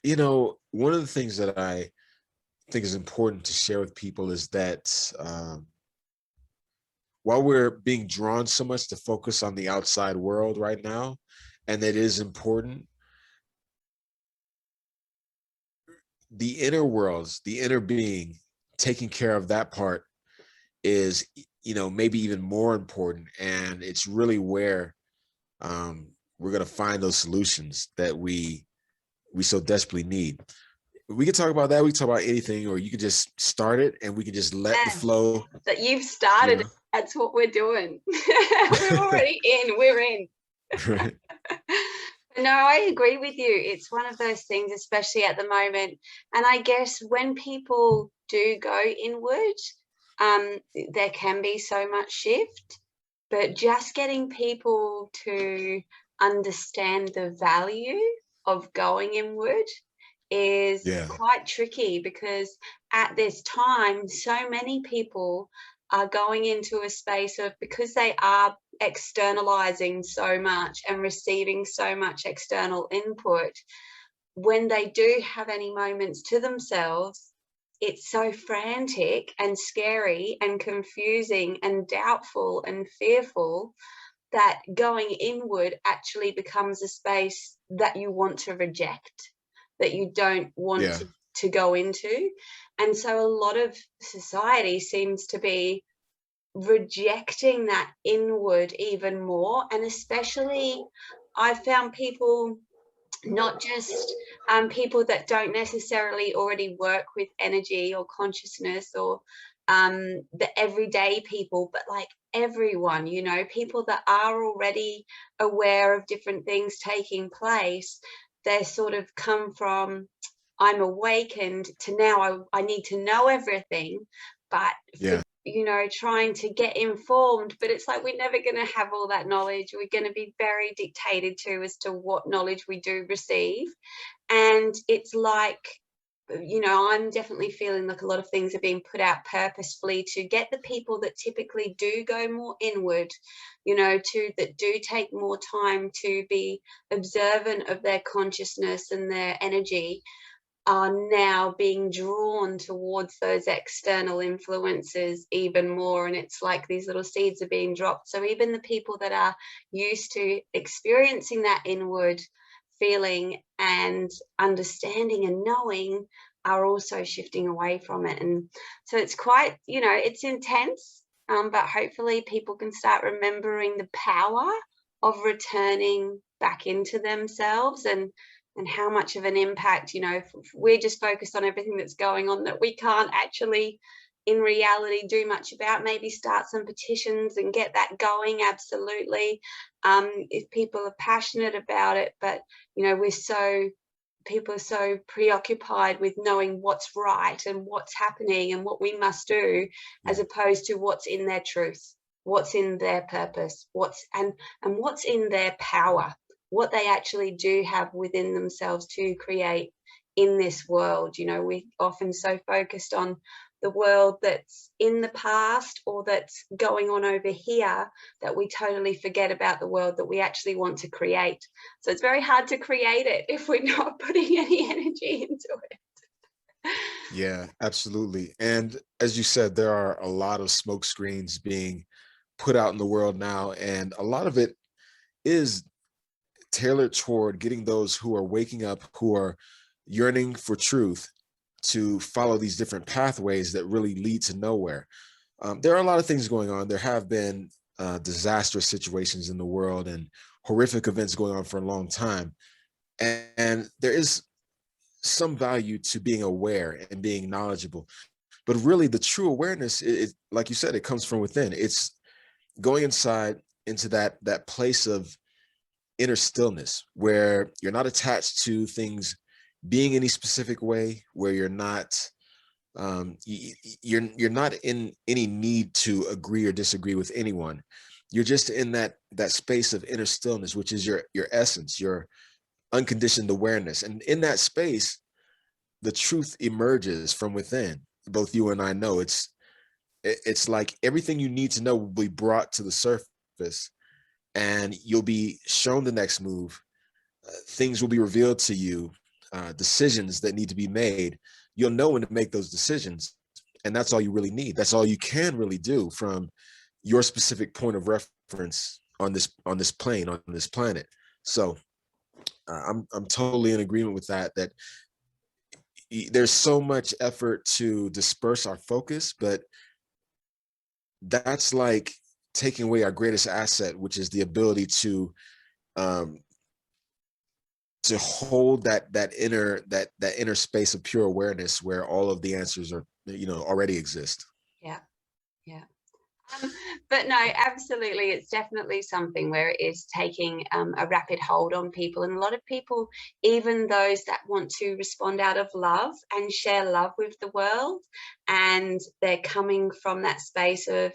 One of the things that I think is important to share with people is that while we're being drawn so much to focus on the outside world right now, and that is important, the inner worlds, the inner being, taking care of that part is, maybe even more important. And it's really where we're going to find those solutions that we so desperately need. We can talk about that. We can talk about anything, or you can just start it and we can just let the Yes, flow, that you've you started it. know. That's what we're doing. We're already in. We're in. Right. No, I agree with you. It's one of those things, especially at the moment. And I guess when people do go inward, there can be so much shift, but just getting people to understand the value of going inward is Yeah. quite tricky because at this time, so many people are going into a space of because they are externalizing so much and receiving so much external input. When they do have any moments to themselves, it's so frantic and scary and confusing and doubtful and fearful that going inward actually becomes a space that you want to reject, that you don't want Yeah. to go into. And so a lot of society seems to be rejecting that inward even more. And especially, I found people, not just people that don't necessarily already work with energy or consciousness or the everyday people, but like everyone, people that are already aware of different things taking place. They sort of come from, I'm awakened, to now I need to know everything, but for Yeah. trying to get informed, but it's like we're never going to have all that knowledge. We're going to be very dictated to as to what knowledge we do receive. And it's like, I'm definitely feeling like a lot of things are being put out purposefully to get the people that typically do go more inward, that do take more time to be observant of their consciousness and their energy, are now being drawn towards those external influences even more. And it's like these little seeds are being dropped. So even the people that are used to experiencing that inward feeling and understanding and knowing are also shifting away from it. And so it's quite, it's intense, but hopefully people can start remembering the power of returning back into themselves and how much of an impact, if we're just focused on everything that's going on that we can't actually in reality do much about. Maybe start some petitions and get that going, absolutely, if people are passionate about it. But people are so preoccupied with knowing what's right and what's happening and what we must do, as Yeah. opposed to what's in their truth, what's in their purpose, and what's in their power, what they actually do have within themselves to create in this world. We're often so focused on the world that's in the past or that's going on over here that we totally forget about the world that we actually want to create. So it's very hard to create it if we're not putting any energy into it. Yeah, absolutely. And as you said, there are a lot of smoke screens being put out in the world now, and a lot of it is tailored toward getting those who are waking up, who are yearning for truth, to follow these different pathways that really lead to nowhere. There are a lot of things going on. There have been disastrous situations in the world and horrific events going on for a long time. And there is some value to being aware and being knowledgeable. But really, the true awareness, like you said, it comes from within. It's going inside into that place of inner stillness where you're not attached to things being any specific way, where you're not you're not in any need to agree or disagree with anyone. You're just in that space of inner stillness, which is your essence, your unconditioned awareness. And in that space, the truth emerges from within. Both you and I know it's like everything you need to know will be brought to the surface, and you'll be shown the next move. Things will be revealed to you. decisions that need to be made, you'll know when to make those decisions. And that's all you really need. That's all you can really do from your specific point of reference on this plane, on this planet. So I'm totally in agreement with that. That there's so much effort to disperse our focus, but that's like taking away our greatest asset, which is the ability um, to hold that inner space of pure awareness where all of the answers are, already exist. Yeah, yeah. But no, absolutely, it's definitely something where it is taking a rapid hold on people. And a lot of people, even those that want to respond out of love and share love with the world, and they're coming from that space of,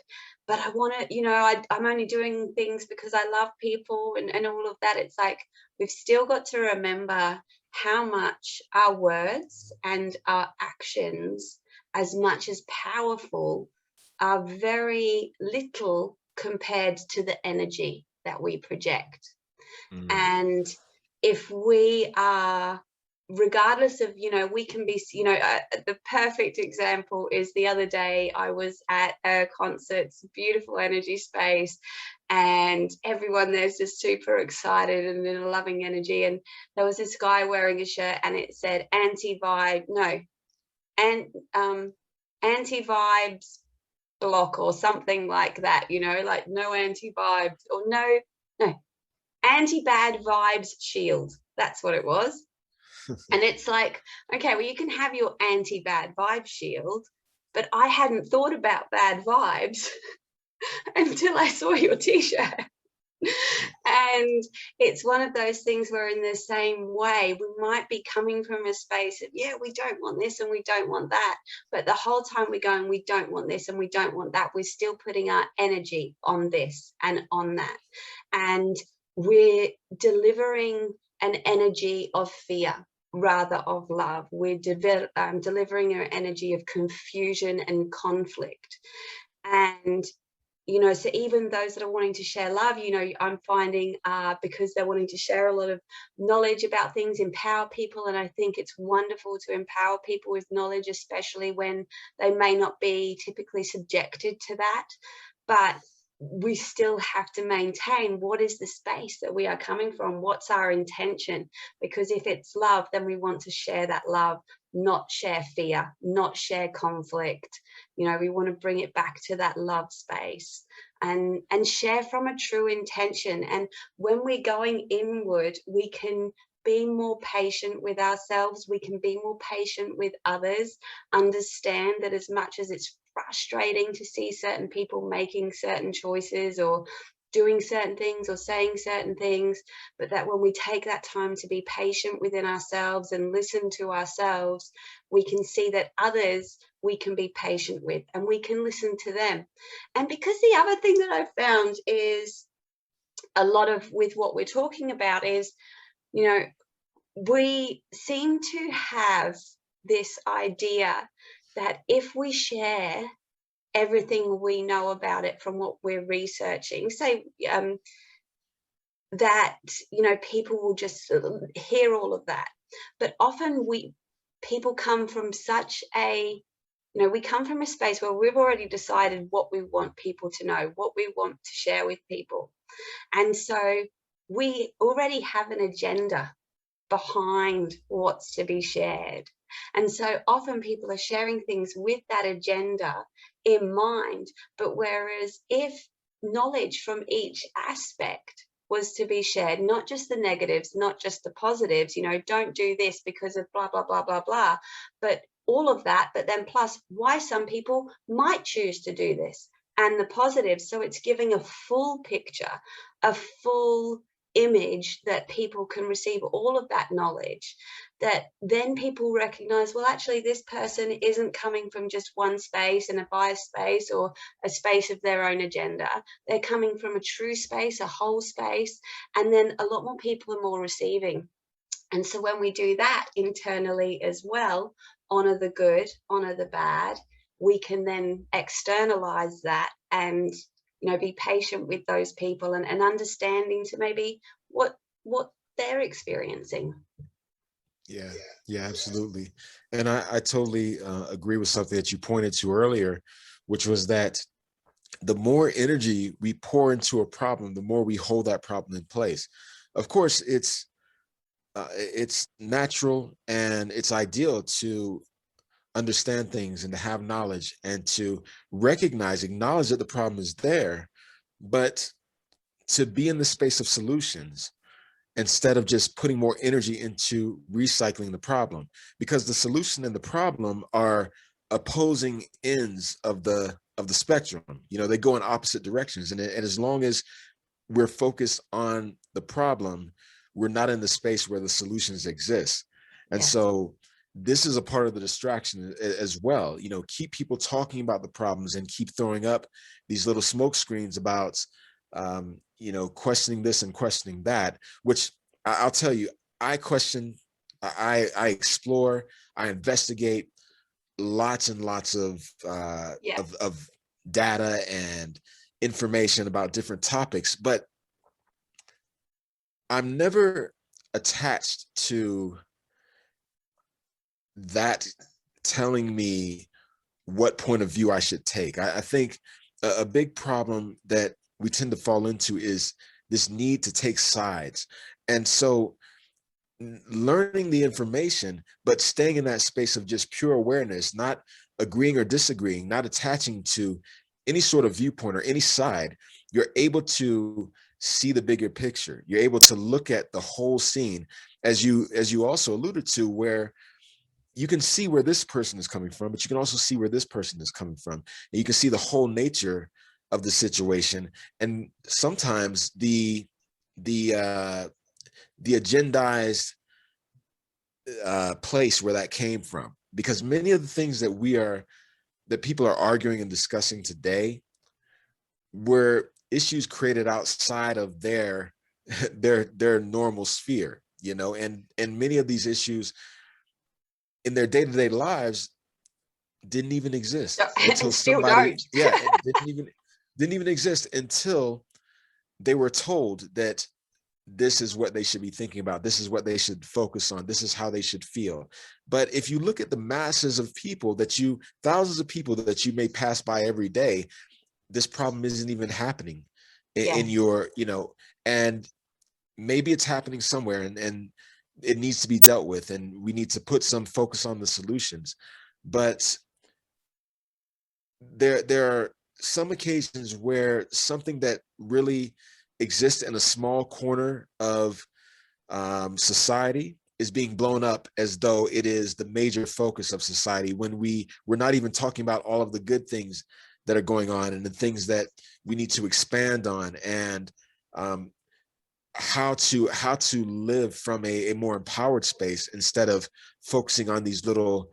but I want to, I'm only doing things because I love people and all of that. It's like we've still got to remember how much our words and our actions, as much as powerful, are very little compared to the energy that we project. Mm, And if we are, regardless of, we can be, the perfect example is the other day I was at a concert, it's a beautiful energy space, and everyone there's just super excited and in a loving energy. And there was this guy wearing a shirt and it said anti-vibe, no, and anti-vibes block or something like that, like no anti-vibes or no anti-bad vibes shield. That's what it was. And it's like, okay, well, you can have your anti-bad vibe shield, but I hadn't thought about bad vibes until I saw your t-shirt. And it's one of those things where in the same way we might be coming from a space of, yeah, we don't want this and we don't want that, but the whole time we're going, we don't want this and we don't want that, we're still putting our energy on this and on that, and we're delivering an energy of fear rather of love. We're delivering an energy of confusion and conflict. And so even those that are wanting to share love, I'm finding because they're wanting to share a lot of knowledge about things, empower people. And I think it's wonderful to empower people with knowledge, especially when they may not be typically subjected to that. But we still have to maintain what is the space that we are coming from, what's our intention, because if it's love, then we want to share that love, not share fear, not share conflict. We want to bring it back to that love space and share from a true intention. And when we're going inward, we can be more patient with ourselves, we can be more patient with others, understand that as much as it's frustrating to see certain people making certain choices or doing certain things or saying certain things, but that when we take that time to be patient within ourselves and listen to ourselves, we can see that others we can be patient with and we can listen to them. And because the other thing that I've found is a lot of with what we're talking about is, we seem to have this idea that if we share everything we know about it from what we're researching, say that people will just hear all of that. But often people come from such a we come from a space where we've already decided what we want people to know, what we want to share with people, and so we already have an agenda behind what's to be shared. And so often people are sharing things with that agenda in mind. But whereas if knowledge from each aspect was to be shared, not just the negatives, not just the positives, don't do this because of blah, blah, blah, blah, blah, but all of that, but then plus why some people might choose to do this and the positives. So it's giving a full picture, a full image that people can receive all of that knowledge, that then people recognize, well, actually this person isn't coming from just one space and a biased space or a space of their own agenda. They're coming from a true space, a whole space, and then a lot more people are more receiving. And so when we do that internally as well, honor the good, honor the bad, we can then externalize that and be patient with those people and understanding to maybe what they're experiencing. Yeah, yeah, absolutely. And I totally agree with something that you pointed to earlier, which was that the more energy we pour into a problem, the more we hold that problem in place. Of course, it's natural and it's ideal to understand things and to have knowledge and to acknowledge that the problem is there, but to be in the space of solutions instead of just putting more energy into recycling the problem, because the solution and the problem are opposing ends of the spectrum. They go in opposite directions, and as long as we're focused on the problem, we're not in the space where the solutions exist. And Yeah. so this is a part of the distraction as well. Keep people talking about the problems and keep throwing up these little smoke screens about questioning this and questioning that, which I'll tell you, I question, I explore, I investigate lots and lots Yeah. of data and information about different topics, but I'm never attached to that telling me what point of view I should take. I think a big problem that we tend to fall into is this need to take sides. And so learning the information, but staying in that space of just pure awareness, not agreeing or disagreeing, not attaching to any sort of viewpoint or any side, you're able to see the bigger picture. You're able to look at the whole scene, as you also alluded to, where you can see where this person is coming from, but you can also see where this person is coming from. And you can see the whole nature of the situation. And sometimes the agendized place where that came from, because many of the things that people are arguing and discussing today were issues created outside of their their normal sphere, and many of these issues in their day-to-day lives didn't even exist And until still don't. somebody, yeah, it didn't even exist until they were told that this is what they should be thinking about. This is what they should focus on. This is how they should feel. But if you look at the masses of people thousands of people that you may pass by every day, this problem isn't even happening in Yeah. your, and maybe it's happening somewhere, and it needs to be dealt with, and we need to put some focus on the solutions. But there are some occasions where something that really exists in a small corner of society is being blown up as though it is the major focus of society, when we're not even talking about all of the good things that are going on and the things that we need to expand on, and um, how to live from a more empowered space instead of focusing on these little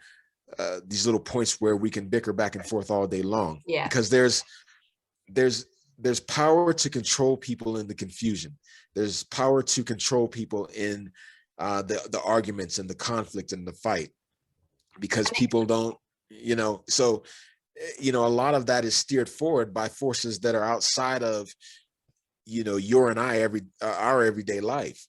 points where we can bicker back and forth all day long, Yeah. because there's there's power to control people in the confusion. There's power to control people in the arguments and the conflict and the fight, because people don't, so a lot of that is steered forward by forces that are outside of your and our everyday life.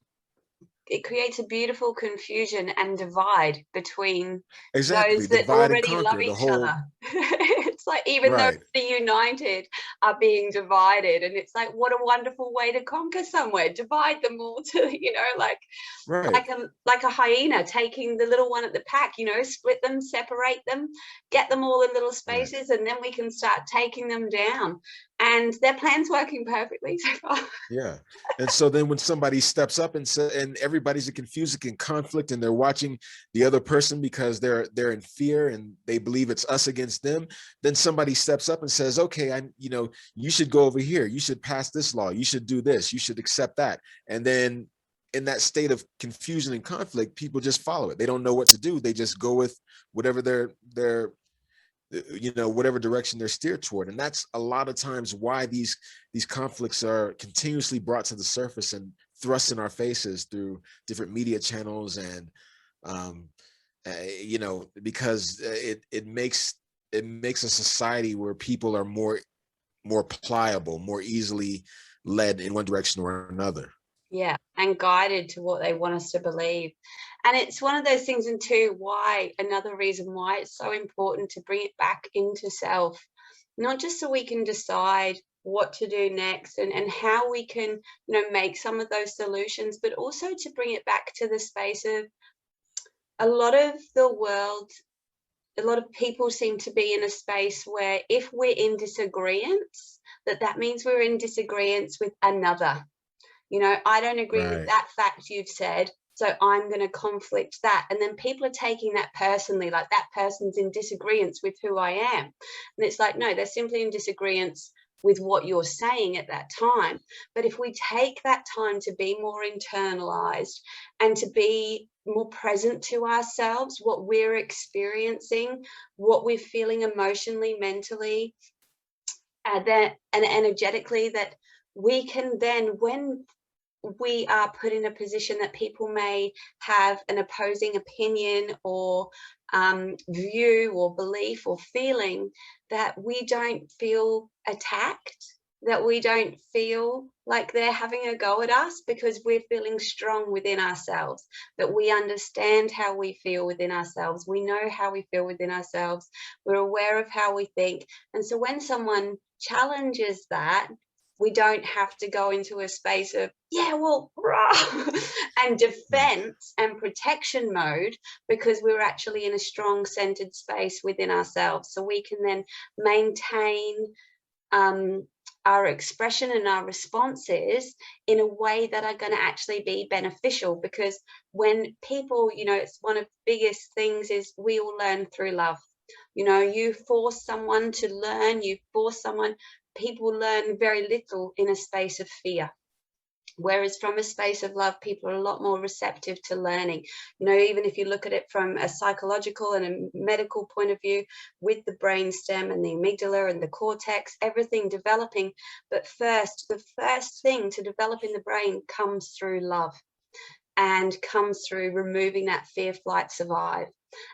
It creates a beautiful confusion and divide between Exactly, those that divide and already love conquer, the each other. whole. It's like even those Right, that are united are being divided, and it's like, what a wonderful way to conquer somewhere. Divide them all to, like right. like a hyena taking the little one at the pack, split them, separate them, get them all in little Right. spaces, and then we can start taking them down. And their plan's working perfectly so far. Yeah. And so then when somebody steps up and everybody's in confusion and conflict, and they're watching the other person because they're in fear and they believe it's us against them, then somebody steps up and says, okay, you should go over here. You should pass this law. You should do this. You should accept that. And then in that state of confusion and conflict, people just follow it. They don't know what to do. They just go with whatever whatever direction they're steered toward. And that's a lot of times why these conflicts are continuously brought to the surface and thrust in our faces through different media channels, and um because it makes a society where people are more pliable, more easily led in one direction or another. Yeah, and guided to what they want us to believe. And it's one of those things, and too, another reason why it's so important to bring it back into self, not just so we can decide what to do next and how we can, make some of those solutions, but also to bring it back to the space of a lot of the world, a lot of people seem to be in a space where if we're in disagreement, that means we're in disagreement with another. I don't agree with Right. that fact you've said, so I'm going to conflict that. And then people are taking that personally, like that person's in disagreement with who I am. And it's like, no, they're simply in disagreement with what you're saying at that time. But if we take that time to be more internalized and to be more present to ourselves, what we're experiencing, what we're feeling emotionally, mentally, and energetically, that we can then, when we are put in a position that people may have an opposing opinion or view or belief or feeling, that we don't feel attacked, that we don't feel like they're having a go at us, because we're feeling strong within ourselves, that we understand how we feel within ourselves. We know how we feel within ourselves. We're aware of how we think. And so when someone challenges that, we don't have to go into a space of, yeah, well, rah, and Mm. defense and protection mode, because we're actually in a strong centered space within ourselves. So we can then maintain our expression and our responses in a way that are going to actually be beneficial. Because when people, it's one of the biggest things is we all learn through love. You force someone to learn, people learn very little in a space of fear. Whereas from a space of love, people are a lot more receptive to learning. Even if you look at it from a psychological and a medical point of view, with the brainstem and the amygdala and the cortex, everything developing. But the first thing to develop in the brain comes through love, and comes through removing that fear, flight, survive.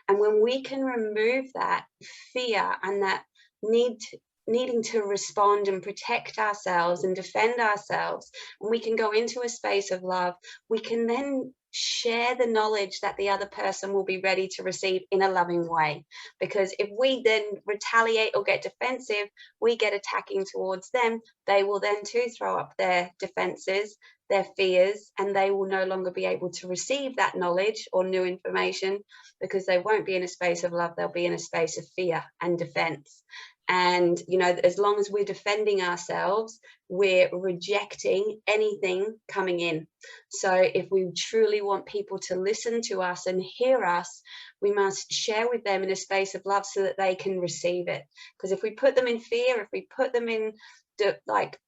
And when we can remove that fear and that needing to respond and protect ourselves and defend ourselves, and we can go into a space of love, we can then share the knowledge that the other person will be ready to receive in a loving way. Because if we then retaliate or get defensive, we get attacking towards them, they will then too throw up their defenses, their fears, and they will no longer be able to receive that knowledge or new information, because they won't be in a space of love, they'll be in a space of fear and defense. And as long as we're defending ourselves, we're rejecting anything coming in. So if we truly want people to listen to us and hear us, we must share with them in a space of love so that they can receive it. Because if we put them in fear, if we put them in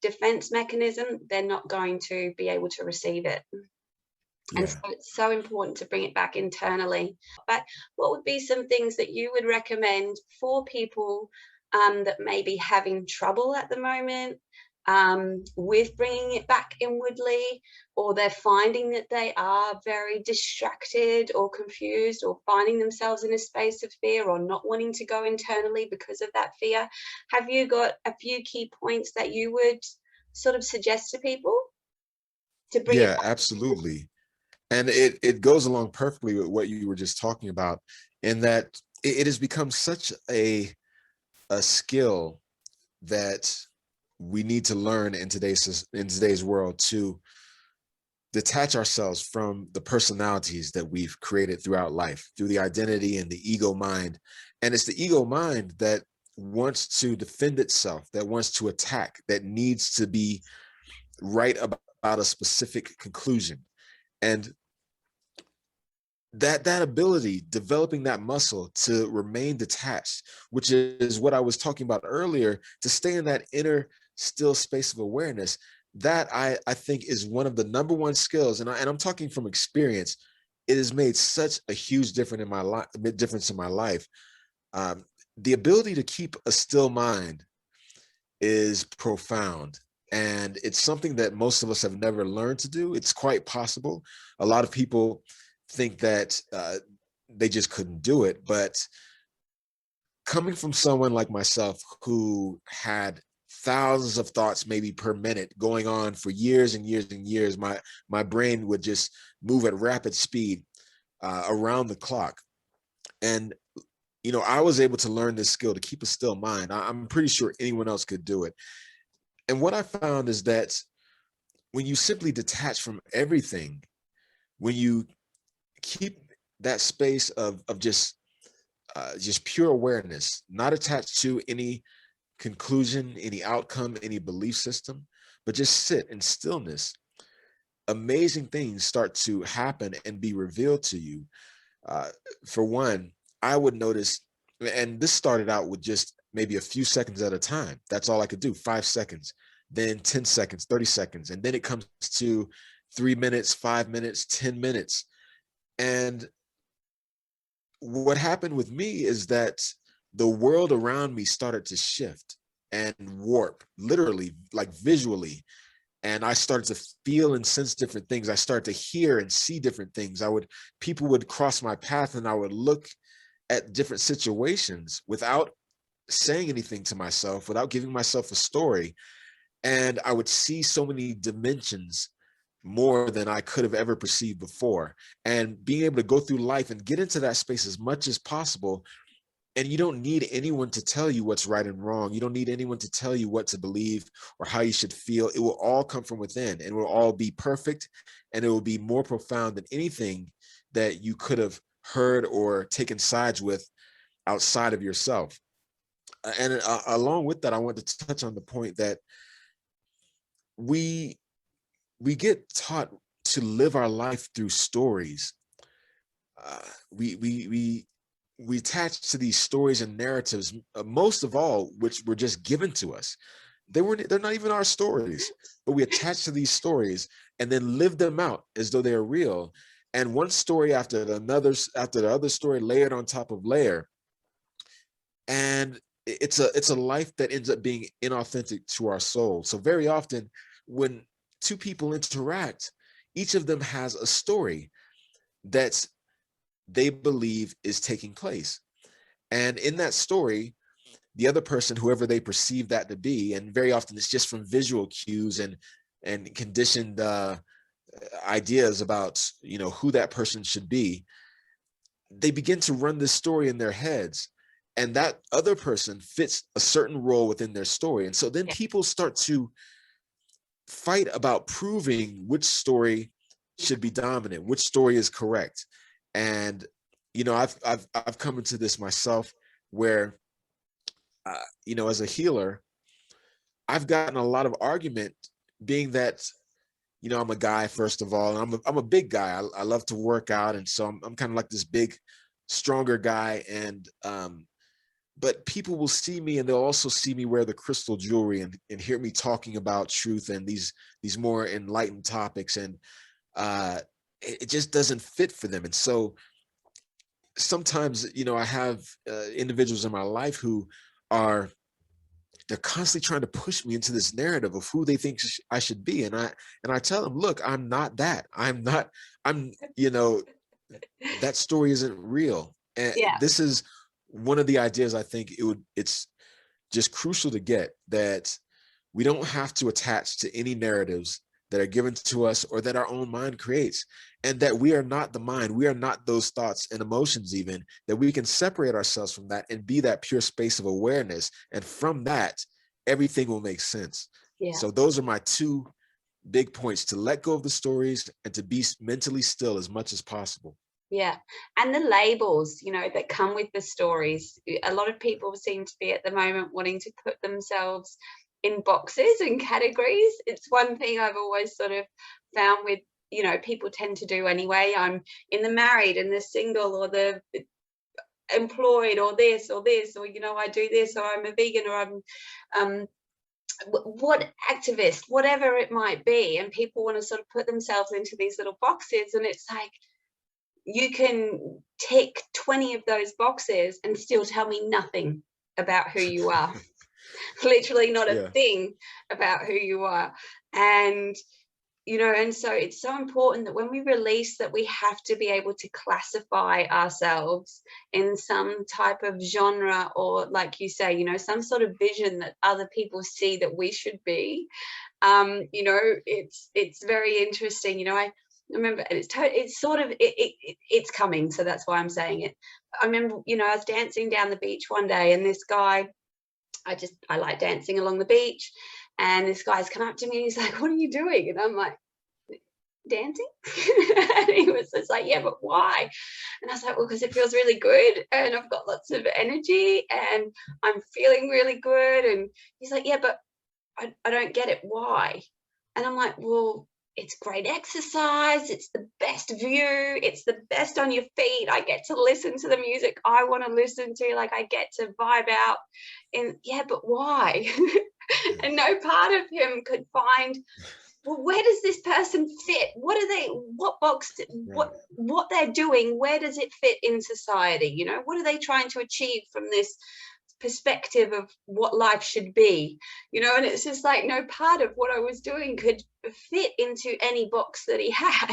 defense mechanism, they're not going to be able to receive it. And so Yeah. it's so important to bring it back internally. But what would be some things that you would recommend for people that may be having trouble at the moment with bringing it back inwardly, or they're finding that they are very distracted or confused, or finding themselves in a space of fear, or not wanting to go internally because of that fear? Have you got a few key points that you would sort of suggest to people to bring it Yeah, absolutely. And it goes along perfectly with what you were just talking about, in that it has become such a skill that we need to learn in today's world, to detach ourselves from the personalities that we've created throughout life, through the identity and the ego mind. And it's the ego mind that wants to defend itself, that wants to attack, that needs to be right about a specific conclusion. And that ability, developing that muscle to remain detached, which is what I was talking about earlier, to stay in that inner still space of awareness, that I think is one of the number one skills. And I'm talking from experience. It has made such a huge difference in my life. um, the ability to keep a still mind is profound, and it's something that most of us have never learned to do. It's quite possible. A lot of people think that they just couldn't do it, but coming from someone like myself who had thousands of thoughts maybe per minute going on for years and years and years, my brain would just move at rapid speed. around the clock. And I was able to learn this skill to keep a still mind. I'm pretty sure anyone else could do it. And what I found is that when you simply detach from everything, when you keep that space of just pure awareness, not attached to any conclusion, any outcome, any belief system, but just sit in stillness, amazing things start to happen and be revealed to you. Uh, for one, I would notice, and this started out with just maybe a few seconds at a time. That's all I could do, 5 seconds, then 10 seconds, 30 seconds. And then it comes to 3 minutes, 5 minutes, 10 minutes. And what happened with me is that the world around me started to shift and warp, literally, like visually. And I started to feel and sense different things. I started to hear and see different things. People would cross my path and I would look at different situations without saying anything to myself, without giving myself a story. And I would see so many dimensions more than I could have ever perceived before. And being able to go through life and get into that space as much as possible. And you don't need anyone to tell you what's right and wrong. You don't need anyone to tell you what to believe or how you should feel. It will all come from within, and it will all be perfect, and it will be more profound than anything that you could have heard or taken sides with outside of yourself. And along with that, I want to touch on the point that we we get taught to live our life through stories. Uh, we we we we attach to these stories and narratives, most of all, which were just given to us. They're not even our stories, but we attach to these stories and then live them out as though they are real. And one story after the other story, layered on top of layer. And it's a life that ends up being inauthentic to our soul. So very often when two people interact, each of them has a story that they believe is taking place. And in that story, the other person, whoever they perceive that to be, and very often it's just from visual cues and conditioned ideas about who that person should be, they begin to run this story in their heads, and that other person fits a certain role within their story. And so then Yeah. people start to fight about proving which story should be dominant, which story is correct. And I've come into this myself, where as a healer, I've gotten a lot of argument, being that I'm a guy, first of all, and I'm a big guy. I love to work out, and so I'm kind of like this big, stronger guy. And but people will see me, and they'll also see me wear the crystal jewelry and hear me talking about truth and these more enlightened topics, and uh, it just doesn't fit for them. And so sometimes, I have individuals in my life who are they're constantly trying to push me into this narrative of who they think I should be. And I tell them, look, I'm not that. I'm that story isn't real. And Yeah. this is one of the ideas I think it's just crucial to get, that we don't have to attach to any narratives that are given to us or that our own mind creates, and that we are not the mind, we are not those thoughts and emotions, even that we can separate ourselves from that and be that pure space of awareness, and from that everything will make sense. Yeah. So those are my two big points: to let go of the stories and to be mentally still as much as possible. Yeah. And the labels, that come with the stories. A lot of people seem to be at the moment wanting to put themselves in boxes and categories. It's one thing I've always sort of found with, people tend to do anyway. I'm in the married and the single, or the employed, or this or this, or I do this, or I'm a vegan, or I'm um what activist, whatever it might be. And people want to sort of put themselves into these little boxes, and it's like, you can tick 20 of those boxes and still tell me nothing about who you are. Literally not a Yeah. thing about who you are. And and so it's so important that when we release that, we have to be able to classify ourselves in some type of genre, or like you say, some sort of vision that other people see that we should be. It's very interesting. I remember, and it's sort of it's coming, so that's why I'm saying it. I remember, I was dancing down the beach one day, and this guy, I like dancing along the beach, and this guy's come up to me and he's like, "What are you doing?" And I'm like, "Dancing." And he was just like, "Yeah, but why?" And I was like, "Well, because it feels really good, and I've got lots of energy, and I'm feeling really good." And he's like, "Yeah, but I don't get it. Why?" And I'm like, "Well, it's great exercise. It's the best view. It's the best on your feet. I get to listen to the music I want to listen to. Like, I get to vibe out." And yeah, but why? Yeah. And no part of him could find, well, where does this person fit? What are they? What box? Right. What they're doing? Where does it fit in society? What are they trying to achieve from this perspective of what life should be? And it's just like no part of what I was doing could fit into any box that he had.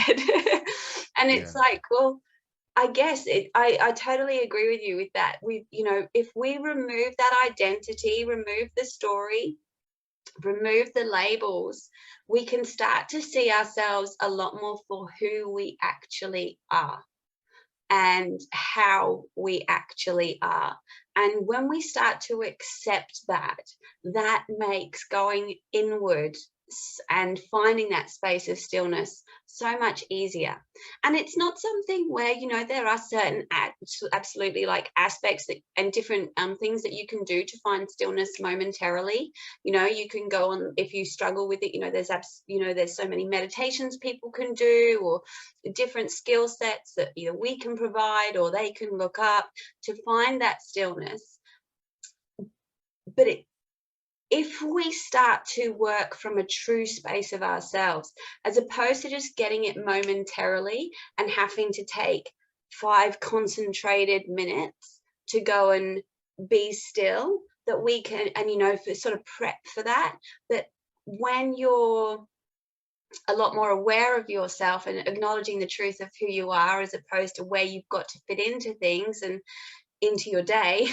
And Yeah. it's like, well, I guess I totally agree with you with that. If we remove that identity, remove the story, remove the labels, we can start to see ourselves a lot more for who we actually are and how we actually are. And when we start to accept that, that makes going inward and finding that space of stillness so much easier. And it's not something where, there are certain absolutely like aspects and different things that you can do to find stillness momentarily. You can go on, if you struggle with it, there's so many meditations people can do, or different skill sets that either we can provide or they can look up to find that stillness. But if we start to work from a true space of ourselves, as opposed to just getting it momentarily and having to take 5 concentrated minutes to go and be still, that we can, and for sort of prep for that when you're a lot more aware of yourself and acknowledging the truth of who you are, as opposed to where you've got to fit into things and into your day,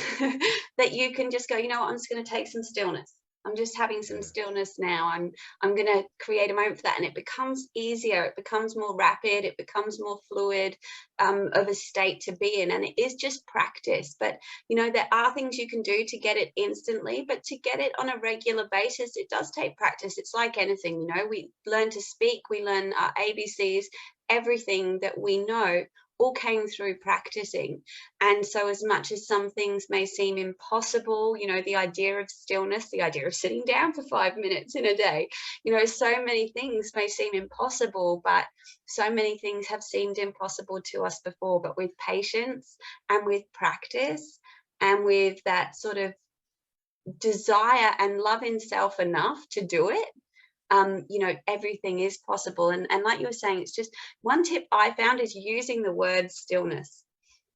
that you can just go, I'm just going to take some stillness. I'm just having some Yeah. stillness now. I'm going to create a moment for that, and it becomes easier. It becomes more rapid. It becomes more fluid, of a state to be in, and it is just practice. But there are things you can do to get it instantly, but to get it on a regular basis, it does take practice. It's like anything. We learn to speak. We learn our ABCs. Everything that we know all came through practicing. And so as much as some things may seem impossible, the idea of stillness, the idea of sitting down for 5 minutes in a day, so many things may seem impossible, but so many things have seemed impossible to us before. But with patience and with practice and with that sort of desire and love in self enough to do it, everything is possible. And like you were saying, it's just one tip I found is using the word stillness.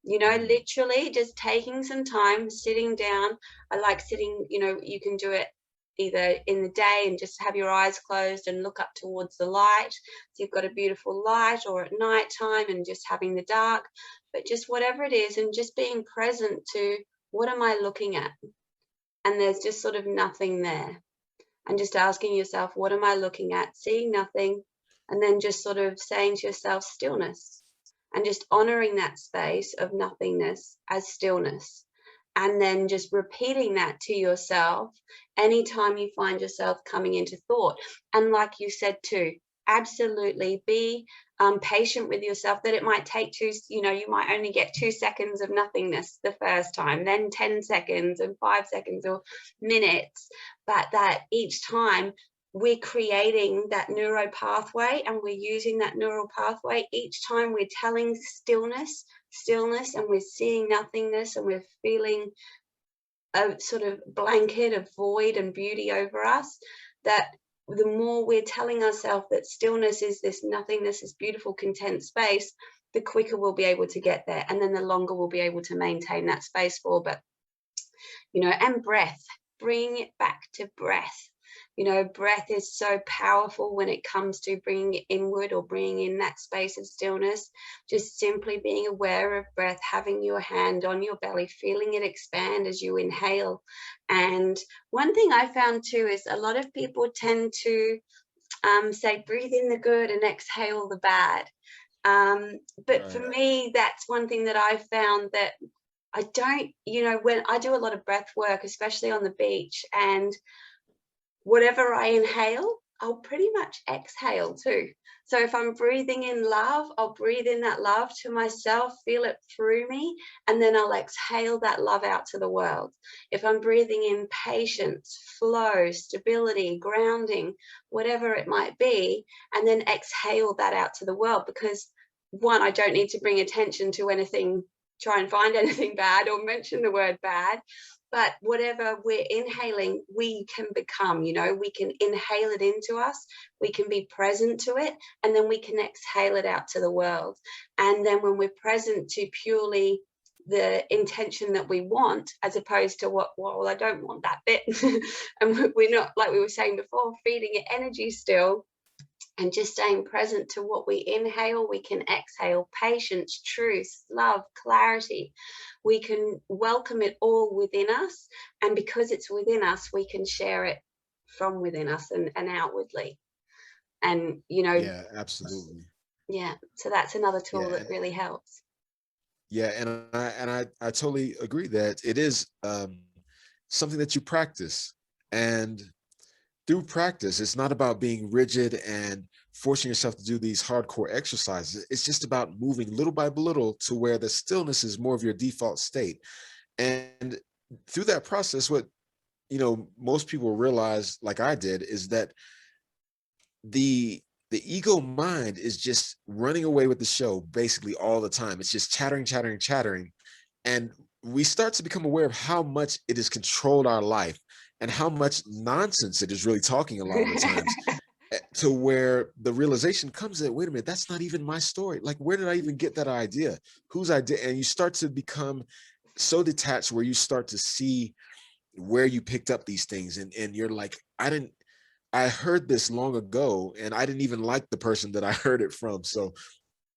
Mm. Literally just taking some time, sitting down. I like sitting, you can do it either in the day and just have your eyes closed and look up towards the light. So you've got a beautiful light, or at night time and just having the dark, but just whatever it is, and just being present to what am I looking at? And there's just sort of nothing there. And just asking yourself, what am I looking at? Seeing nothing, and then just sort of saying to yourself, stillness, and just honoring that space of nothingness as stillness. And then just repeating that to yourself anytime you find yourself coming into thought. And like you said too, absolutely be patient with yourself, that it might take you might only get 2 seconds of nothingness the first time, then 10 seconds and 5 seconds or minutes, but that each time we're creating that neuro pathway, and we're using that neural pathway each time we're telling stillness, and we're seeing nothingness, and we're feeling a sort of blanket of void and beauty over us, that the more we're telling ourselves that stillness is this nothingness, this beautiful content space, the quicker we'll be able to get there, and then the longer we'll be able to maintain that space for. But and breath, bring it back to breath. Breath is so powerful when it comes to bringing it inward or bringing in that space of stillness. Just simply being aware of breath, having your hand on your belly, feeling it expand as you inhale. And one thing I found too is a lot of people tend to say breathe in the good and exhale the bad. But for Right. me, that's one thing that I found that I don't, when I do a lot of breath work, especially on the beach, and whatever I inhale, I'll pretty much exhale too. So if I'm breathing in love, I'll breathe in that love to myself, feel it through me, and then I'll exhale that love out to the world. If I'm breathing in patience, flow, stability, grounding, whatever it might be, and then exhale that out to the world, because one, I don't need to bring attention to anything, try and find anything bad or mention the word bad. But whatever we're inhaling, we can become, we can inhale it into us, we can be present to it, and then we can exhale it out to the world. And then when we're present to purely the intention that we want, as opposed to well, I don't want that bit. And we're not, like we were saying before, feeding it energy still, and just staying present to what we inhale, we can exhale patience, truth, love, clarity. We can welcome it all within us. And because it's within us, we can share it from within us and outwardly. And, Yeah, absolutely. yeah, so that's another Yeah, tool that really helps. and I totally agree that it is something that you practice. And through practice, it's not about being rigid and forcing yourself to do these hardcore exercises. It's just about moving little by little to where the stillness is more of your default state. And through that process, what most people realize, like I did, is that the ego mind is just running away with the show basically all the time. It's just chattering, chattering, chattering. And we start to become aware of how much it has controlled our life and how much nonsense it is really talking a lot of the times, to where the realization comes that, wait a minute, that's not even my story. Like, where did I even get that idea? Whose idea? And you start to become so detached where you start to see where you picked up these things. And you're like, I heard this long ago and I didn't even like the person that I heard it from. So,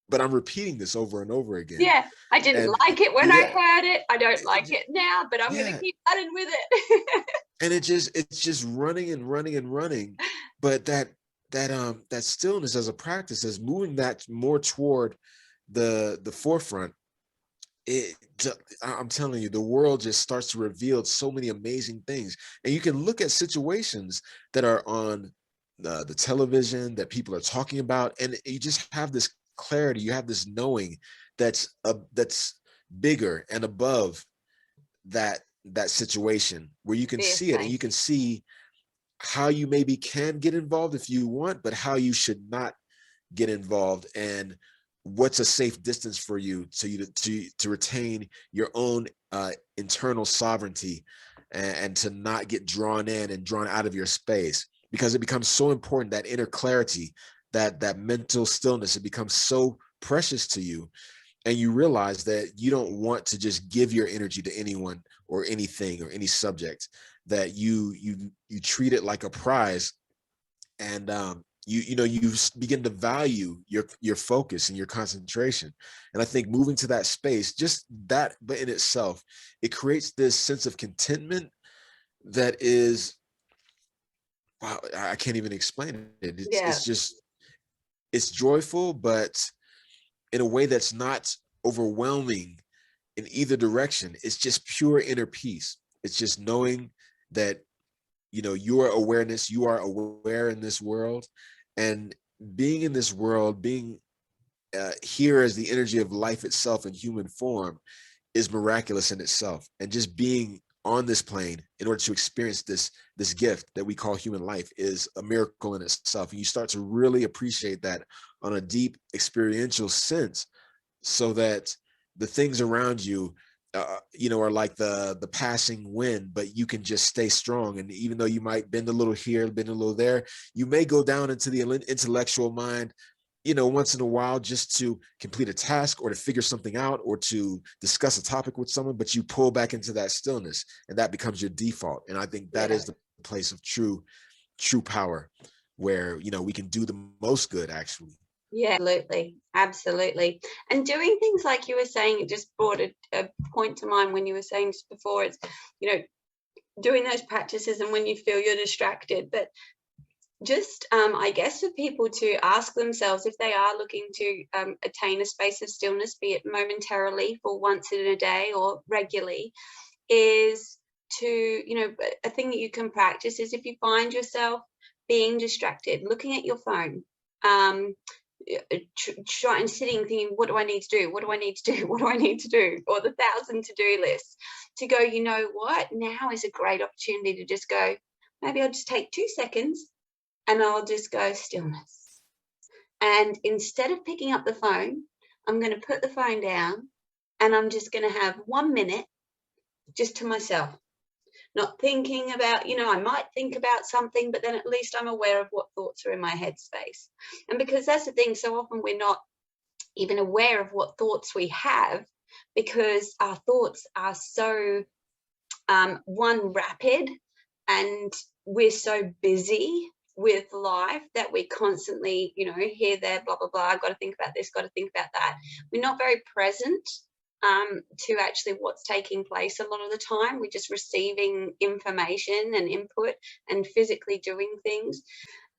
but I'm repeating this over and over again. Yeah, I didn't And like it when I yeah, heard it. I don't like it now, but I'm going to yeah. keep running with it. And it's just running and running and running. But that stillness as a practice is moving that more toward the forefront. it I'm telling you, the world just starts to reveal so many amazing things. And you can look at situations that are on the television that people are talking about, and you just have this clarity, you have this knowing that's bigger and above that situation, where you can see it and you Fiercely. can see how you maybe can get involved if you want, but how you should not get involved, and what's a safe distance for you to retain your own internal sovereignty, and to not get drawn in and drawn out of your space, because it becomes so important, that inner clarity, that mental stillness, it becomes so precious to you. And you realize that you don't want to just give your energy to anyone or anything or any subject, that you treat it like a prize. And you begin to value your focus and your concentration. And I think moving to that space, just that but in itself, it creates this sense of contentment that is, wow, I can't even explain it. Yeah, It's joyful, but in a way that's not overwhelming in either direction. It's just pure inner peace. It's just knowing that your awareness, you are aware in this world, and being in this world, being here as the energy of life itself in human form, is miraculous in itself. And just being on this plane in order to experience this gift that we call human life is a miracle in itself. And you start to really appreciate that on a deep experiential sense, so that the things around you are like the passing wind, but you can just stay strong. And even though you might bend a little here, bend a little there, you may go down into the intellectual mind, once in a while, just to complete a task or to figure something out or to discuss a topic with someone, but you pull back into that stillness, and that becomes your default. And I think that yeah. is the place of true power, where we can do the most good, actually. Yeah, absolutely. Absolutely. And doing things like you were saying, it just brought a point to mind when you were saying just before, it's, you know, doing those practices and when you feel you're distracted. But just I guess for people to ask themselves if they are looking to attain a space of stillness, be it momentarily for once in a day or regularly, is to, a thing that you can practice is if you find yourself being distracted, looking at your phone, um, trying, sitting, thinking, what do I need to do? What do I need to do? What do I need to do? Or the 1,000 to-do lists, to go, you know what? Now is a great opportunity to just go, maybe I'll just take 2 seconds and I'll just go stillness. And instead of picking up the phone, I'm going to put the phone down and I'm just going to have 1 minute just to myself, not thinking about, I might think about something, but then at least I'm aware of what thoughts are in my headspace. And because that's the thing, so often we're not even aware of what thoughts we have, because our thoughts are so, one, rapid, and we're so busy with life that we constantly, here, there, blah, blah, blah, I've got to think about this, got to think about that. We're not very present to actually what's taking place a lot of the time. We're just receiving information and input and physically doing things.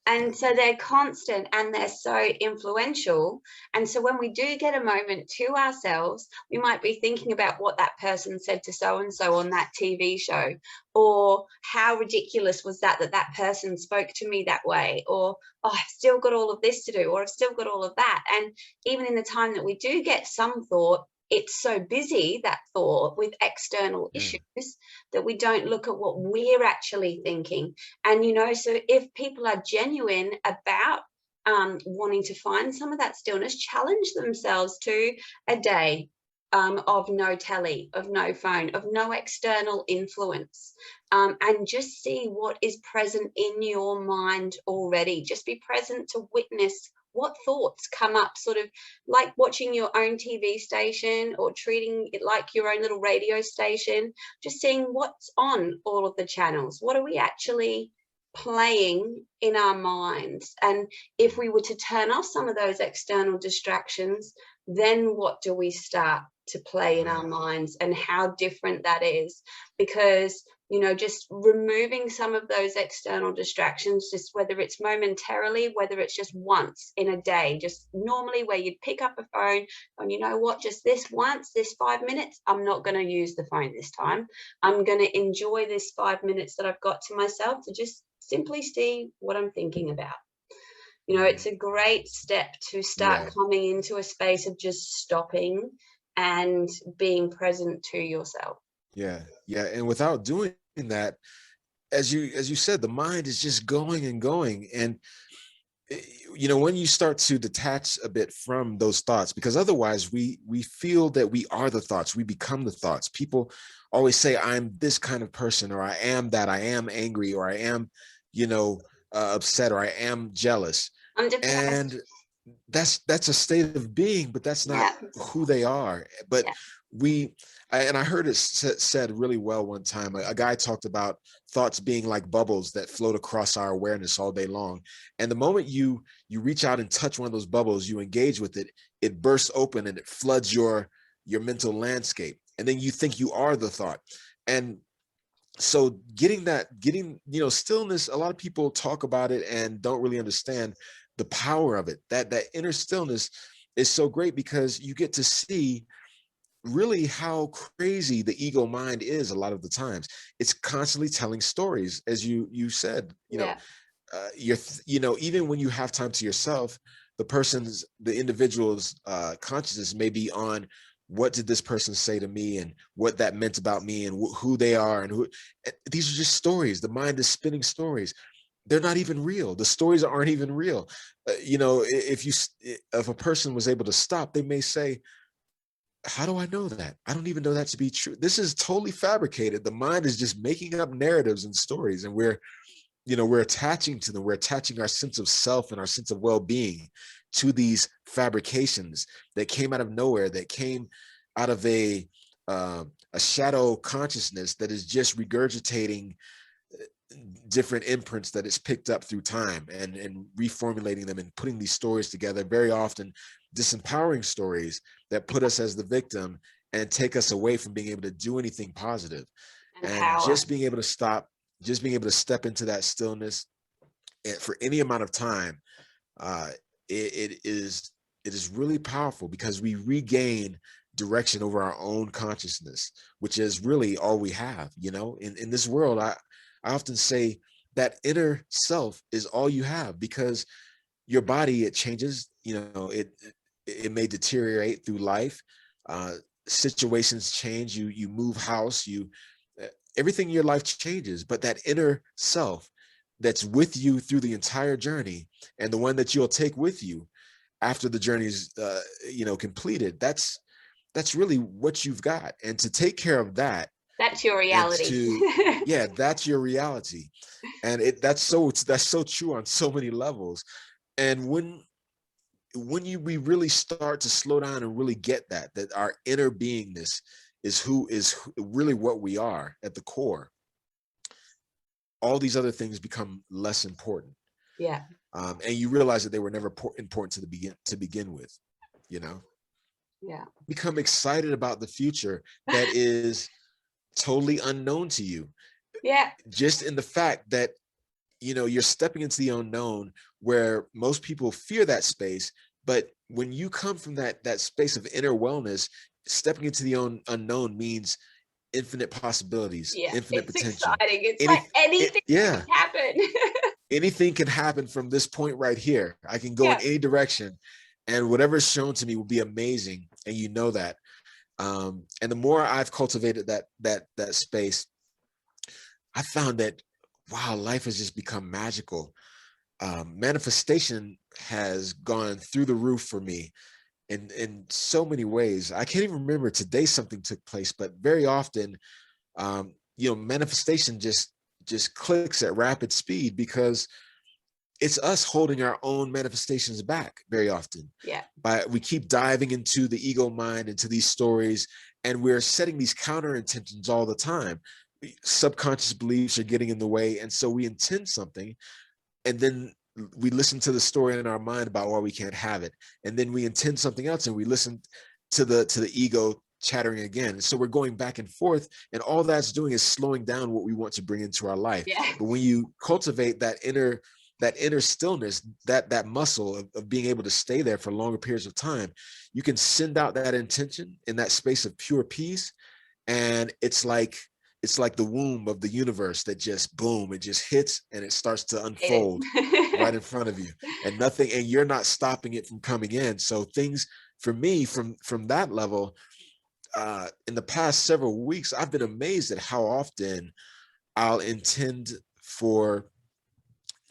And so they're constant and they're so influential. And so when we do get a moment to ourselves, we might be thinking about what that person said to so and so on that TV show, or how ridiculous was that person spoke to me that way, or, oh, I've still got all of this to do, or I've still got all of that. And even in the time that we do get some thought, it's so busy, that thought, with external Mm, issues, that we don't look at what we're actually thinking. And, so if people are genuine about wanting to find some of that stillness, challenge themselves to a day of no telly, of no phone, of no external influence, and just see what is present in your mind already. Just be present to witness what thoughts come up, sort of like watching your own TV station or treating it like your own little radio station, just seeing what's on all of the channels. What are we actually playing in our minds? And if we were to turn off some of those external distractions, then what do we start to play in our mm, minds, and how different that is? Because just removing some of those external distractions, just whether it's momentarily, whether it's just once in a day, just normally where you'd pick up a phone and, you know what, just this once, this 5 minutes, I'm not going to use the phone this time. I'm going to enjoy this 5 minutes that I've got to myself to just simply see what I'm thinking about. mm. It's a great step to start Yeah, coming into a space of just stopping and being present to yourself. yeah, yeah. And without doing that, as you said, the mind is just going and going. And eh, when you start to detach a bit from those thoughts, because otherwise we feel that we are the thoughts, we become the thoughts. People always say, I'm this kind of person, or I am that, I am angry, or I am, you know upset, or I am jealous. I'm depressed. And that's a state of being, but that's not Yeah, who they are. But yeah, we and I heard it said really well one time. A guy talked about thoughts being like bubbles that float across our awareness all day long, and the moment you reach out and touch one of those bubbles, you engage with it, it bursts open and it floods your mental landscape, and then you think you are the thought. And so getting stillness, a lot of people talk about it and don't really understand the power of it. That inner stillness is so great, because you get to see really how crazy the ego mind is. A lot of the times it's constantly telling stories, as you said. yeah. Even when you have time to yourself, the individual's consciousness may be on, what did this person say to me, and what that meant about me, and who they are, and these are just stories. The mind is spinning stories. They're not even real. The stories aren't even real. If a person was able to stop, they may say, how do I know that? I don't even know that to be true. This is totally fabricated. The mind is just making up narratives and stories, and we're attaching to them. We're attaching our sense of self and our sense of well-being to these fabrications that came out of nowhere, that came out of a shadow consciousness that is just regurgitating different imprints that it's picked up through time, and reformulating them and putting these stories together, very often disempowering stories that put us as the victim and take us away from being able to do anything positive. And And power. just being able to stop, just being able to step into that stillness, for any amount of time, uh, it is really powerful because we regain direction over our own consciousness, which is really all we have. You know, in this world, I often say that inner self is all you have, because your body, it changes. You know, it may deteriorate through life. Uh, Situations change. You move house. Uh, Everything in your life changes, but that inner self that's with you through the entire journey, and the one that you'll take with you after the journey's completed, that's really what you've got. And to take care of that, That's your and reality. to yeah, that's your reality. And that's so true on so many levels. And we really start to slow down and really get that our inner beingness really what we are at the core, all these other things become less important. Yeah. And you realize that they were never important to begin with. You know, Yeah. become excited about the future that is totally unknown to you, Yeah. just in the fact that you're stepping into the unknown, where most people fear that space. But when you come from that space of inner wellness, stepping into the unknown means infinite possibilities, Yeah. infinite It's potential. exciting. It's Any like anything Yeah, can happen. anything can happen from this point right here. I can go in Yeah. any direction, and whatever is shown to me will be amazing. And you know that. And the more I've cultivated that space, I found that, wow, life has just become magical. Manifestation has gone through the roof for me in so many ways. I can't even remember today something took place, but very often, manifestation just clicks at rapid speed, because it's us holding our own manifestations back very often. Yeah. By we keep diving into the ego mind, into these stories, and we're setting these counter intentions all the time. Subconscious beliefs are getting in the way, and so we intend something, and then we listen to the story in our mind about why we can't have it, and then we intend something else, and we listen to the ego chattering again. So we're going back and forth, and all that's doing is slowing down what we want to bring into our life. Yeah. But when you cultivate that inner stillness, that muscle of being able to stay there for longer periods of time, you can send out that intention in that space of pure peace, and it's like the womb of the universe that just boom, it just hits, and it starts to It unfold is. right in front of you, and you're not stopping it from coming in. So things, for me, from that level, in the past several weeks, I've been amazed at how often I'll intend for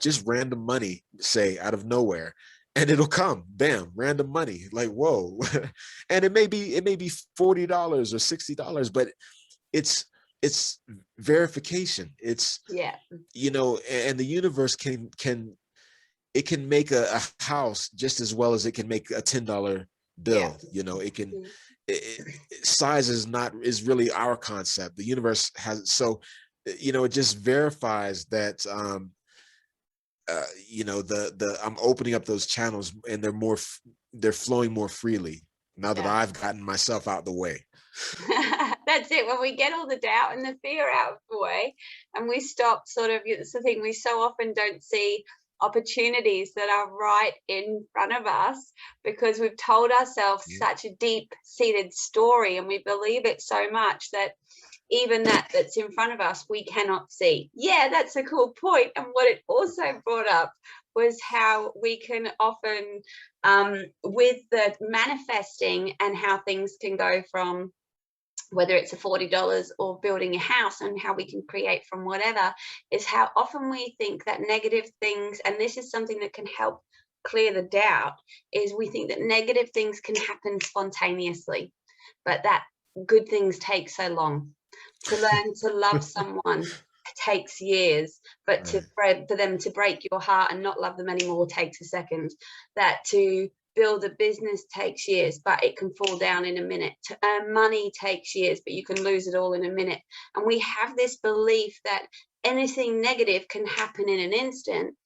just random money, say, out of nowhere, and it'll come, bam, random money, like, whoa. And it may be $40 or $60, but it's it's verification. It's, Yeah. and the universe can make a house just as well as it can make a $10 Yeah. bill. It can. Mm. Size is really our concept. The universe has, so it just verifies that, the I'm opening up those channels, and they're flowing more freely now that Yeah. I've gotten myself out the way. That's it. When we get all the doubt and the fear out of the way, and we stop sort of, it's the thing, we so often don't see opportunities that are right in front of us because we've told ourselves Yeah. such a deep seated story and we believe it so much that even that's in front of us we cannot see. Yeah, that's a cool point. And what it also brought up was how we can often, with the manifesting and how things can go from whether it's a $40 or building a house and how we can create from whatever, is how often we think that negative things, and this is something that can help clear the doubt, is we think that negative things can happen spontaneously, but that good things take so long. To learn to love someone takes years, but Right. for them to break your heart and not love them anymore takes a second. That to build a business takes years, but it can fall down in a minute. To earn money takes years, but you can lose it all in a minute. And we have this belief that anything negative can happen in an instant,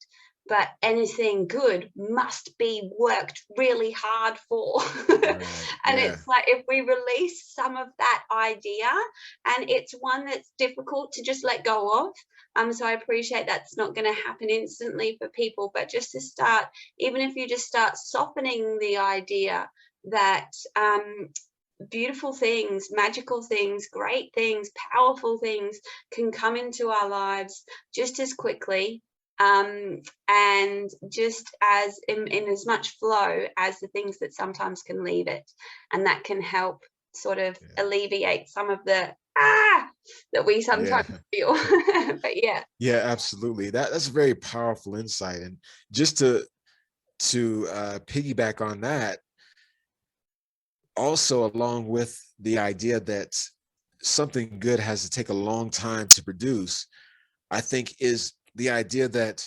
but anything good must be worked really hard for. Right. And Yeah. it's like if we release some of that idea, and it's one that's difficult to just let go of. So I appreciate that's not going to happen instantly for people, but just to start, even if you just start softening the idea that beautiful things, magical things, great things, powerful things can come into our lives just as quickly, and just as in as much flow as the things that sometimes can leave it. And that can help sort of Yeah. alleviate some of the that we Yeah. sometimes feel. But yeah. Yeah, absolutely. That's a very powerful insight. And just to piggyback on that, also along with the idea that something good has to take a long time to produce, I think is the idea that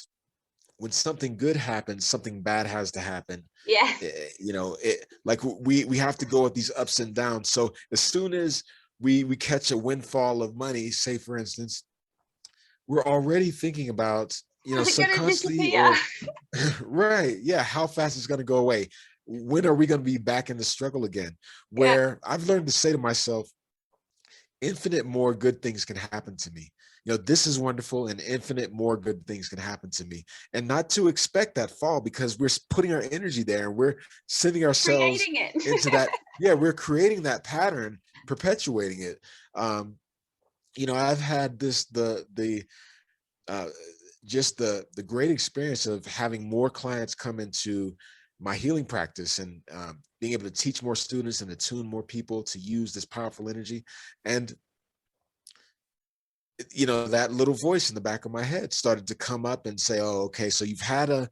when something good happens, something bad has to happen. Yeah. Like we have to go with these ups and downs. So as soon as we catch a windfall of money, say for instance, we're already thinking about, How's it going to subconsciously disappear? or right, yeah, how fast it's going to go away. When are we going to be back in the struggle again? Yeah. Where I've learned to say to myself, infinite more good things can happen to me. This is wonderful, and infinite more good things can happen to me. And not to expect that fall, because we're putting our energy there and we're sending ourselves Creating it. into that. Yeah, we're creating that pattern, perpetuating it. I've had this the uh, just the great experience of having more clients come into my healing practice, and being able to teach more students and attune more people to use this powerful energy. And that little voice in the back of my head started to come up and say, oh, okay, so you've had a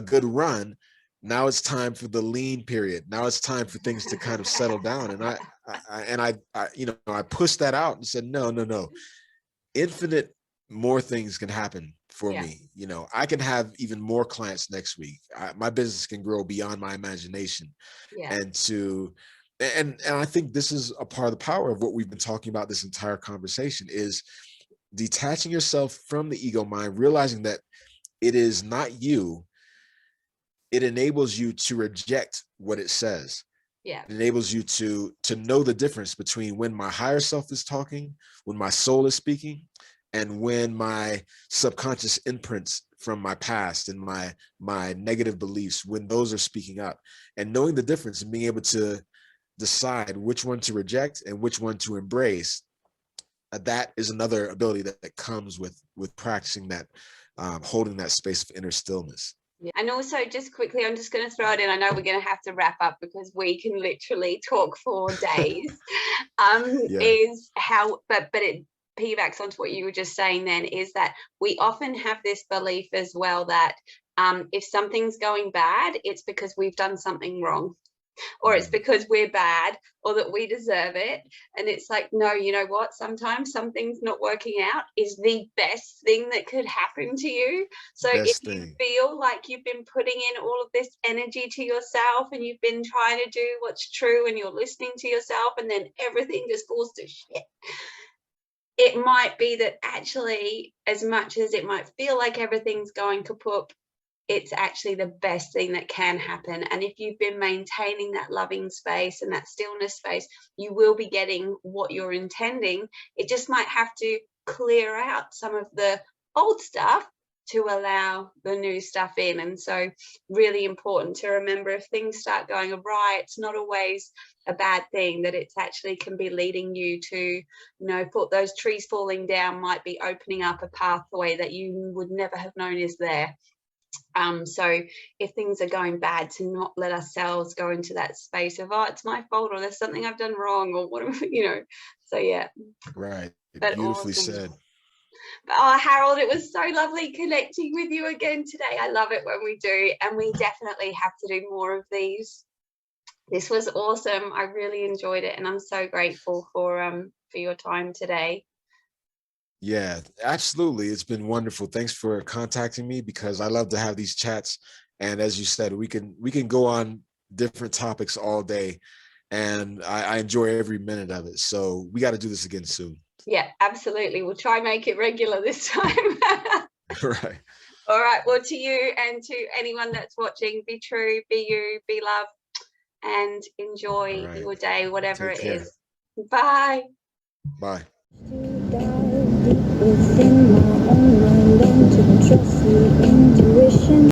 good run. Now it's time for the lean period. Now it's time for things to kind of settle down. And I pushed that out and said, no, no, no, infinite more things can happen for Yeah. me. I can have even more clients next week. My business can grow beyond my imagination. Yeah. And I think this is a part of the power of what we've been talking about this entire conversation, is detaching yourself from the ego mind, realizing that it is not you. It enables you to reject what it says. Yeah. It enables you to know the difference between when my higher self is talking, when my soul is speaking, and when my subconscious imprints from my past and my negative beliefs, when those are speaking up. And knowing the difference and being able to decide which one to reject and which one to embrace, that is another ability that comes with practicing that, holding that space of inner stillness. Yeah. And also, just quickly, I'm just going to throw it in. I know we're going to have to wrap up because we can literally talk for days. Yeah. Is how, but it piggybacks onto what you were just saying. Then is that we often have this belief as well that if something's going bad, it's because we've done something wrong, or it's Mm, because we're bad, or that we deserve it. And it's like, no, you know what? Sometimes something's not working out is the best thing that could happen to you. So if best you thing. feel like you've been putting in all of this energy to yourself and you've been trying to do what's true and you're listening to yourself and then everything just falls to shit, it might be that actually, as much as it might feel like everything's going kaput, it's actually the best thing that can happen. And if you've been maintaining that loving space and that stillness space, you will be getting what you're intending. It just might have to clear out some of the old stuff to allow the new stuff in. And so really important to remember, if things start going awry, it's not always a bad thing, that it's actually can be leading you to, put those trees falling down might be opening up a pathway that you would never have known is there. So if things are going bad, to not let ourselves go into that space of, oh, it's my fault, or there's something I've done wrong, or what, So yeah, Right. but Beautifully awesome. said. But, oh, Harold, it was so lovely connecting with you again today. I love it when we do, and we definitely have to do more of these. This was awesome. I really enjoyed it, and I'm so grateful for your time today. Yeah, absolutely. It's been wonderful. Thanks for contacting me, because I love to have these chats. And as you said, we can go on different topics all day, and I enjoy every minute of it. So we got to do this again soon. Yeah, absolutely. We'll try and make it regular this time. Right. All right. Well, to you and to anyone that's watching, be true, be you, be love, and All enjoy right. your day, whatever Take it care. is. Bye. Bye. To dive deep within my own mind and to trust you.